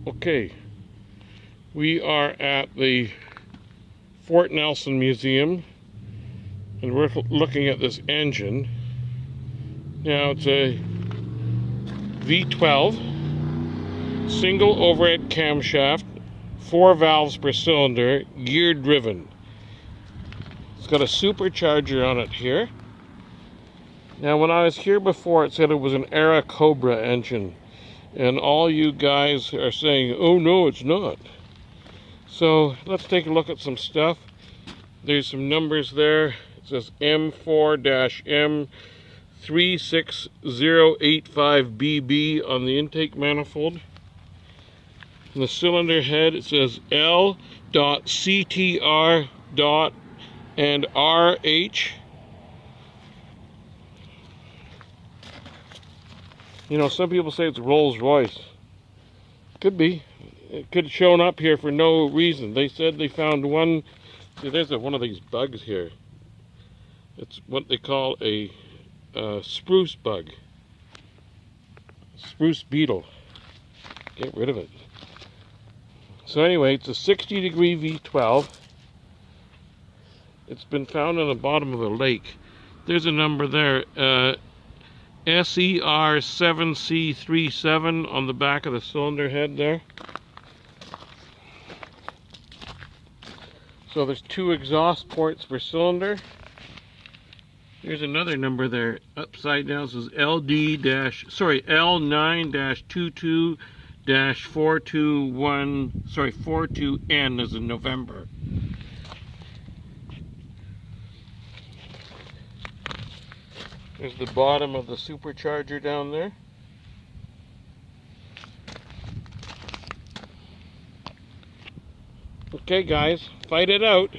Okay, we are at the Fort Nelson Museum and we're looking at this engine. Now it's a V12 single overhead camshaft, 4 valves per cylinder, gear driven. It's got a supercharger on it here. Now when I was here before it said it was an Airacobra engine, and all you guys are saying, oh no it's not. So let's take a look at some stuff. There's some numbers there. It says M4-M36085BB on the intake manifold. On the cylinder head it says L.CTR. and RH. You know, some people say it's Rolls Royce. Could be. It could have shown up here for no reason. They said they found one. See, there's one of these bugs here. It's what they call a spruce bug. Spruce beetle. Get rid of it. So anyway, it's a 60-degree V12. It's been found on the bottom of a lake. There's a number there. SER7C37 on the back of the cylinder head there. So there's 2 exhaust ports per cylinder. There's another number there upside down. It says L-D-22-421, 42N as in November. There's the bottom of the supercharger down there. Okay guys, fight it out.